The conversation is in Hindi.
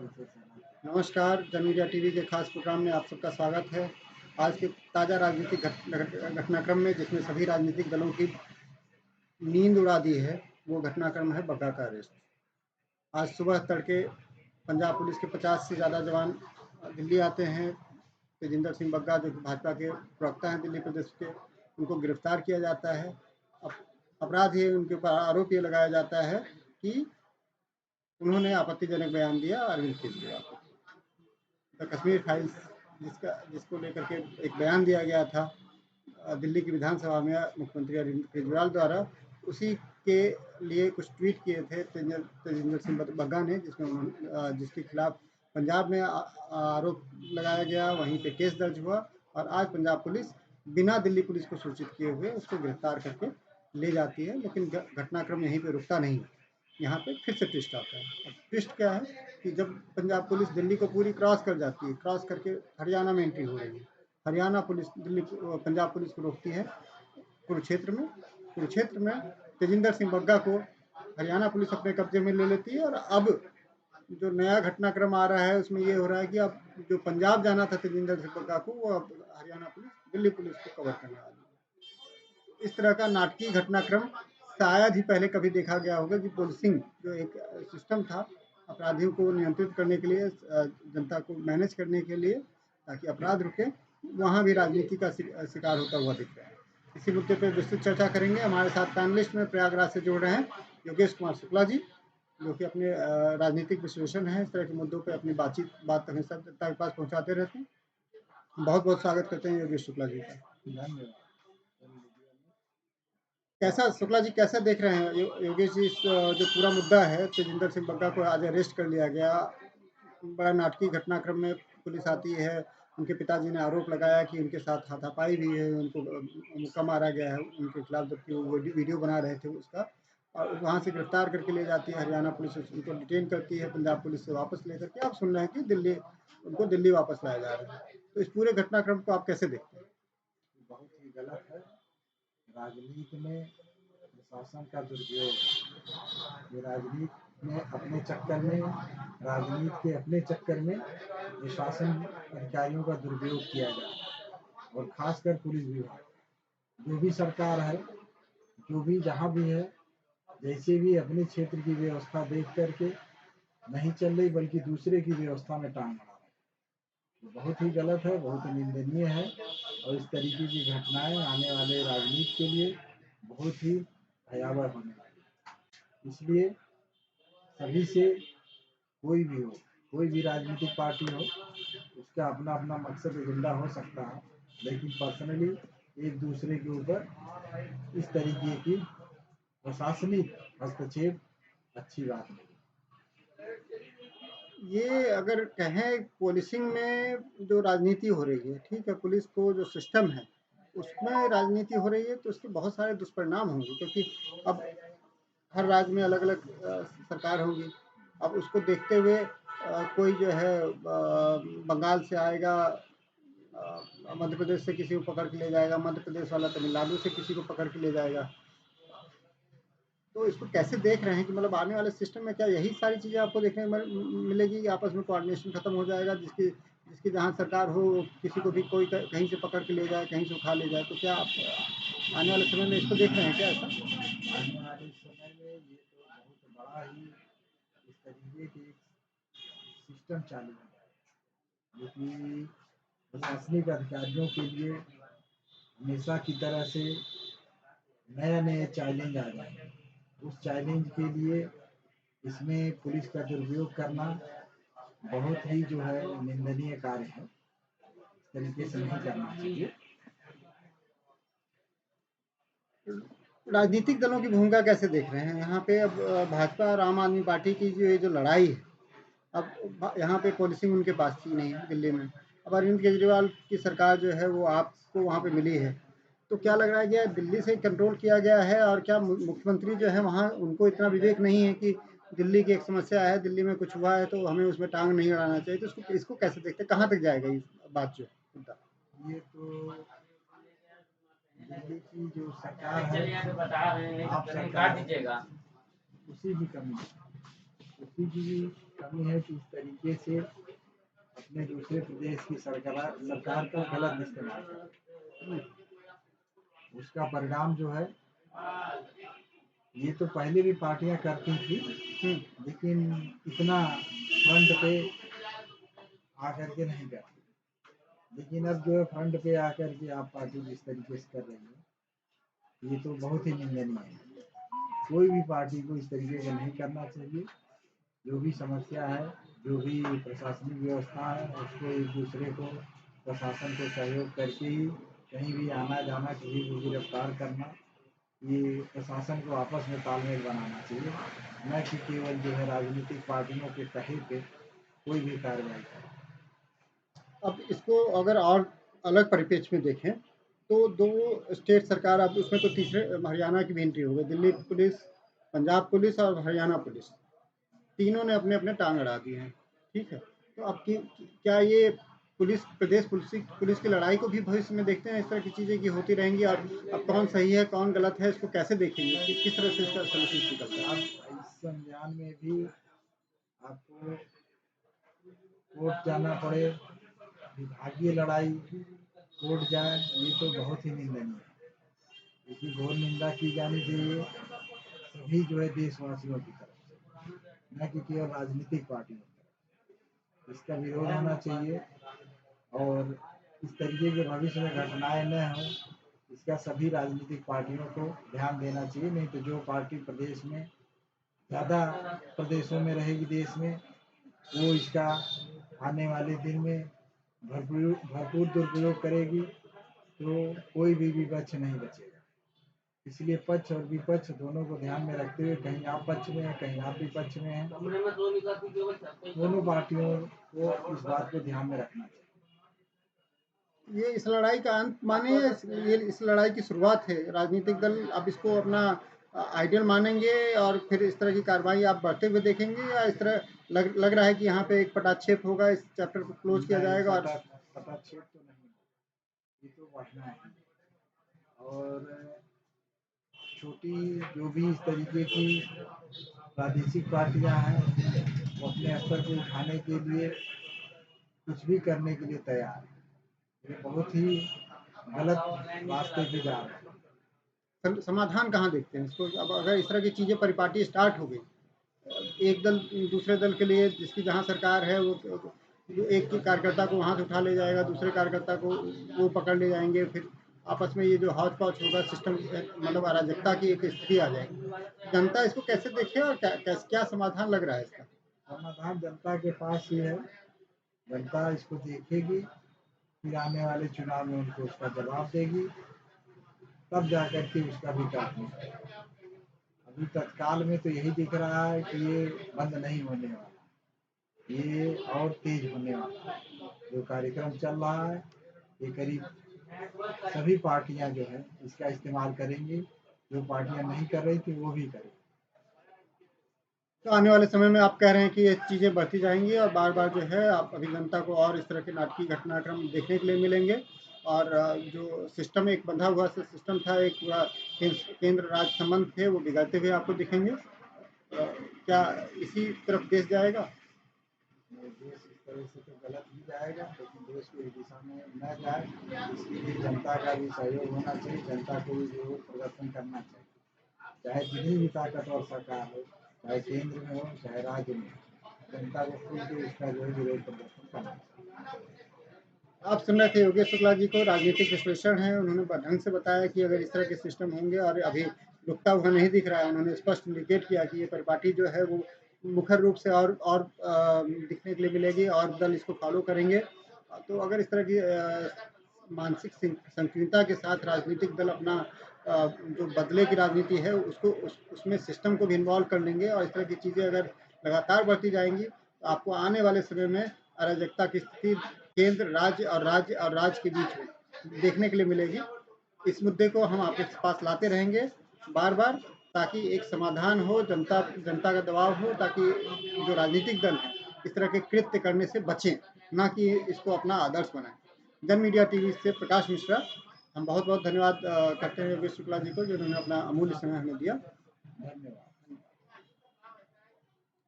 नमस्कार, जन मीडिया टीवी के खास प्रोग्राम में आप सबका स्वागत है। आज के ताज़ा राजनीतिक घटनाक्रम में जिसमें सभी राजनीतिक दलों की नींद उड़ा दी है, वो घटनाक्रम है बग्गा का अरेस्ट। आज सुबह तड़के पंजाब पुलिस के 50 से ज़्यादा जवान दिल्ली आते हैं। तेजिंदर सिंह बग्गा जो कि भाजपा के प्रवक्ता हैं दिल्ली प्रदेश के, उनको गिरफ्तार किया जाता है। अपराध ये उनके ऊपर आरोप ये लगाया जाता है कि उन्होंने आपत्तिजनक बयान दिया अरविंद केजरीवाल को। द कश्मीर फाइल्स जिसको लेकर के एक बयान दिया गया था दिल्ली की विधानसभा में मुख्यमंत्री अरविंद केजरीवाल द्वारा, उसी के लिए कुछ ट्वीट किए थे तेजिंदर सिंह बग्गा ने, जिसके खिलाफ पंजाब में आरोप लगाया गया, वहीं पे केस दर्ज हुआ और आज पंजाब पुलिस बिना दिल्ली पुलिस को सूचित किए हुए उसको गिरफ्तार करके ले जाती है। लेकिन घटनाक्रम यहीं पे रुकता नहीं, यहाँ पे फिर से ट्विस्ट आता है। अब ट्विस्ट क्या है कि जब पंजाब पुलिस दिल्ली को पूरी क्रॉस कर जाती है, क्रॉस करके हरियाणा में एंट्री हो रही है, हरियाणा पुलिस पंजाब पुलिस को रोकती है कुरुक्षेत्र में तेजिंदर सिंह बग्गा को हरियाणा पुलिस अपने कब्जे में ले लेती है। और अब जो नया घटनाक्रम आ रहा है उसमें ये हो रहा है कि अब जो पंजाब जाना था तेजिंदर सिंह बग्गा को, वो अब हरियाणा पुलिस दिल्ली पुलिस को कवर करने वाली है। इस तरह का नाटकीय घटनाक्रम शायद ही पहले कभी देखा गया होगा कि पुलिसिंग जो एक सिस्टम था अपराधियों को नियंत्रित करने के लिए, जनता को मैनेज करने के लिए ताकि अपराध रुके, वहाँ भी राजनीति का शिकार होता हुआ दिख रहा है। इसी मुद्दे पर विस्तृत चर्चा करेंगे। हमारे साथ पैनलिस्ट में प्रयागराज से जुड़ रहे हैं योगेश कुमार शुक्ला जी, जो कि अपने राजनीतिक विश्लेषण है, इस तरह के मुद्दों पर अपनी बात हमेशा जनता के पास पहुँचाते रहते हैं। बहुत बहुत स्वागत करते हैं योगेश शुक्ला जी का। कैसा शुक्ला जी कैसा देख रहे हैं योगेश जी, जो पूरा मुद्दा है तेजिंदर सिंह बग्गा को आज अरेस्ट कर लिया गया, बड़ा नाटकीय घटनाक्रम में पुलिस आती है, उनके पिताजी ने आरोप लगाया कि उनके साथ हाथापाई भी है, उनको मुक्का मारा गया है उनके खिलाफ, जबकि वो वीडियो बना रहे थे उसका, और वहाँ से गिरफ्तार करके ले जाती है हरियाणा पुलिस, उनको डिटेन करती है, पंजाब पुलिस से वापस लेकर के अब सुन रहे हैं कि उनको दिल्ली वापस लाया जा रहा है। तो इस पूरे घटनाक्रम को आप कैसे देखते हैं? बहुत ही गलत है। राजनीति में प्रशासन का दुरुपयोग, ये राजनीति में अपने चक्कर में, राजनीति के अपने चक्कर में प्रशासन अधिकारियों का दुरुपयोग किया जा रहा है, और खासकर पुलिस विभाग, जो भी सरकार है, जो भी जहाँ भी है, जैसे भी अपने क्षेत्र की व्यवस्था देख करके नहीं चल रही बल्कि दूसरे की व्यवस्था में टांग अड़ा रही, तो बहुत ही गलत है, बहुत निंदनीय है। और इस तरीके की घटनाएं आने वाले राजनीति के लिए बहुत ही भयावह होने वाली है। इसलिए सभी से, कोई भी हो, कोई भी राजनीतिक पार्टी हो, उसका अपना अपना मकसद एजेंडा हो सकता है, लेकिन पर्सनली एक दूसरे के ऊपर इस तरीके की प्रशासनिक हस्तक्षेप अच्छी बात नहीं। ये अगर कहें पुलिसिंग में जो राजनीति हो रही है, ठीक है, पुलिस को जो सिस्टम है उसमें राजनीति हो रही है, तो उसके बहुत सारे दुष्परिणाम होंगे, क्योंकि अब हर राज्य में अलग अलग सरकार होगी। अब उसको देखते हुए कोई जो है बंगाल से आएगा, मध्य प्रदेश से किसी को पकड़ के ले जाएगा, मध्य प्रदेश वाला तमिलनाडु से किसी को पकड़ के ले जाएगा। तो इसको कैसे देख रहे हैं कि मतलब आने वाले सिस्टम में क्या यही सारी चीज़ें आपको देखने में मिलेगी कि आपस में कोऑर्डिनेशन खत्म हो जाएगा, जिसकी जिसकी जहाँ सरकार हो किसी को भी कोई कहीं से पकड़ के ले जाए, कहीं से उठा ले जाए? तो क्या आप आने वाले समय में इसको देख रहे हैं क्या ऐसा? आने वाले समय में ये तो बहुत बड़ा ही इस तरीके की सिस्टम चालू हो जाएगा, जो कि प्रशासनिक अधिकारियों के लिए हमेशा की तरह से नए नए चैलेंज आ जाएंगे। उस चैलेंज के लिए इसमें पुलिस का दुरुपयोग करना बहुत ही जो है निंदनीय कार्य है। इस तरीके से नहीं करना चाहिए। राजनीतिक दलों की भूमिका कैसे देख रहे हैं यहाँ पे? अब भाजपा और आम आदमी पार्टी की जो लड़ाई है, अब यहाँ पे पॉलिसिंग उनके पास थी नहीं दिल्ली में। अब अरविंद केजरीवाल की सरकार जो है वो आपको वहाँ पे मिली है, तो क्या लग रहा है कि दिल्ली से कंट्रोल किया गया है? और क्या मुख्यमंत्री जो है वहाँ उनको इतना विवेक नहीं है कि दिल्ली की एक समस्या है, दिल्ली में कुछ हुआ है तो हमें उसमें टांग नहीं अड़ाना चाहिए? तो इसको कैसे देखते हैं, कहाँ तक जाएगा ये बात जो मुद्दा? ये तो दिल्ली की जो सरकार है, आप सरकार, उसी की कमी है, उसी की कमी है कि इस तरीके से अपने दूसरे प्रदेश की सरकार का गलत इस्तेमाल करते हैं। उसका परिणाम जो है, ये तो पहले भी पार्टियां करती थी, लेकिन इतना फ्रंट पे आकर के नहीं करती। लेकिन अब जो है फ्रंट पे आकर के आप पार्टी जिस तरीके से कर रही है, ये तो बहुत ही निंदनीय है। कोई भी पार्टी को इस तरीके से नहीं करना चाहिए। जो भी समस्या है, जो भी प्रशासनिक व्यवस्था है, उसको एक दूसरे को, प्रशासन को सहयोग करके ही कहीं भी आना जाना, किसी को गिरफ्तार करना, ये प्रशासन को आपस में तालमेल बनाना चाहिए, न कि केवल जो है राजनीतिक पार्टियों के कहे पे कोई भी कार्रवाई करे। अब इसको अगर और अलग परिप्रेक्ष्य में देखें तो दो स्टेट सरकार, अब उसमें तो तीसरे हरियाणा की भी एंट्री हो गई। दिल्ली पुलिस, पंजाब पुलिस और हरियाणा पुलिस, तीनों ने अपने अपने टांग अड़ा दिए हैं। ठीक है, तो अब क्या ये पुलिस की लड़ाई को भी भविष्य में देखते हैं इस तरह की चीज़ें की होती रहेंगी? और अब कौन सही है कौन गलत है इसको कैसे देखेंगे, किस तरह से इसका सोल्यूशन निकलता है? इस संज्ञान में भी आपको कोर्ट जाना पड़े, विभागीय लड़ाई कोर्ट जाए, ये तो बहुत ही निंदनीय है। इसकी घोर निंदा की जानी चाहिए सभी जो है देशवासियों की तरफ से, न कि केवल राजनीतिक पार्टियों की तरफ। इसका विरोध होना चाहिए और इस तरीके के भविष्य में घटनाएं न हो, इसका सभी राजनीतिक पार्टियों को ध्यान देना चाहिए। नहीं तो जो पार्टी प्रदेश में ज़्यादा प्रदेशों में रहेगी देश में, वो इसका आने वाले दिन में भरपूर दुरुपयोग करेगी, तो कोई भी विपक्ष नहीं बचेगा। इसलिए पक्ष और विपक्ष दोनों को ध्यान में रखते हुए, कहीं आप पक्ष में हैं, कहीं आप विपक्ष में हैं, दोनों पार्टियों को इस बात को ध्यान में रखना चाहिए। ये इस लड़ाई का अंत माने, ये इस लड़ाई की शुरुआत है। राजनीतिक दल अब इसको अपना आइडियल मानेंगे और फिर इस तरह की कार्रवाई आप बढ़ते हुए देखेंगे, या इस तरह लग रहा है कि यहाँ पे एक पटाक्षेप होगा, इस चैप्टर को क्लोज किया जाएगा? और पटाक्षेप तो नहीं, ये तो बढ़ना है। और छोटी जो भी इस तरीके की प्रादेशिक पार्टियां हैं, वो अपने स्तर को उठाने के लिए कुछ भी करने के लिए तैयार है। ये बहुत ही गलत रास्ते पे जा रहे हैं। समाधान कहाँ देखते हैं इसको? अब अगर इस तरह की चीज़ें परिपाटी स्टार्ट हो गई, एक दल दूसरे दल के लिए, जिसकी जहाँ सरकार है, वो एक कार्यकर्ता को वहाँ से उठा ले जाएगा, दूसरे कार्यकर्ता को वो पकड़ ले जाएंगे, फिर आपस में ये जो हौच पौच होगा, सिस्टम मतलब अराजकता की एक स्थिति आ जाएगी। जनता इसको कैसे देखे और क्या समाधान लग रहा है इसका? समाधान जनता के पास ही है। जनता इसको देखेगी, फिर आने वाले चुनाव में उनको उसका जवाब देगी, तब जाकर के उसका विकास होगा। अभी तत्काल में तो यही दिख रहा है कि ये बंद नहीं होने वाला, ये और तेज होने वाला है। जो कार्यक्रम चल रहा है, ये करीब सभी पार्टियां जो है इसका इस्तेमाल करेंगी। जो पार्टियां नहीं कर रही थी वो भी करेंगी। तो आने वाले समय में आप कह रहे हैं कि ये चीज़ें बढ़ती जाएंगी और बार बार जो है आप अभी जनता को और इस तरह के नाटकीय घटनाक्रम देखने के लिए मिलेंगे, और जो सिस्टम एक बंधा हुआ सिस्टम था, एक पूरा केंद्र राज्य संबंध थे, वो बिगड़ते हुए आपको दिखेंगे। क्या इसी तरफ देश जाएगा? देश इस तरह से तो गलत ही जाएगा, लेकिन देश को इस दिशा में न जाए, इसके लिए जनता का भी सहयोग होना चाहिए। जनता को भी जो प्रदर्शन करना चाहिए, चाहे जितनी भी ताकतवर सरकार हो, चाहे केंद्र में हो चाहे राज्य में, जनता को खुल के इसका जो है विरोध प्रदर्शन करना चाहिए। आप सुन रहे थे योगेश शुक्ला जी को, राजनीतिक विश्लेषण है। उन्होंने ढंग से बताया कि अगर इस तरह के सिस्टम होंगे, और अभी रुकता हुआ नहीं दिख रहा है, उन्होंने स्पष्ट इंडिकेट किया कि ये परिपाटी जो है वो मुखर रूप से और दिखने के लिए मिलेगी और दल इसको फॉलो करेंगे। तो अगर इस तरह की मानसिक संकीर्णता के साथ राजनीतिक दल अपना जो बदले की राजनीति है उसको उसमें सिस्टम को भी इन्वॉल्व कर लेंगे, और इस तरह की चीज़ें अगर लगातार बढ़ती जाएंगी, तो आपको आने वाले समय में अराजकता की स्थिति केंद्र, राज्य के बीच में देखने के लिए मिलेगी। इस मुद्दे को हम आपके पास लाते रहेंगे बार बार, ताकि एक समाधान हो, जनता का दबाव हो, ताकि जो राजनीतिक दल है इस तरह के कृत्य करने से बचें, ना कि इसको अपना आदर्श बनाएं। जन मीडिया टीवी से प्रकाश मिश्रा। हम बहुत बहुत धन्यवाद करते हैं योगेश शुक्ला जी को, जिन्होंने अपना अमूल्य समय हमें दिया। धन्यवाद।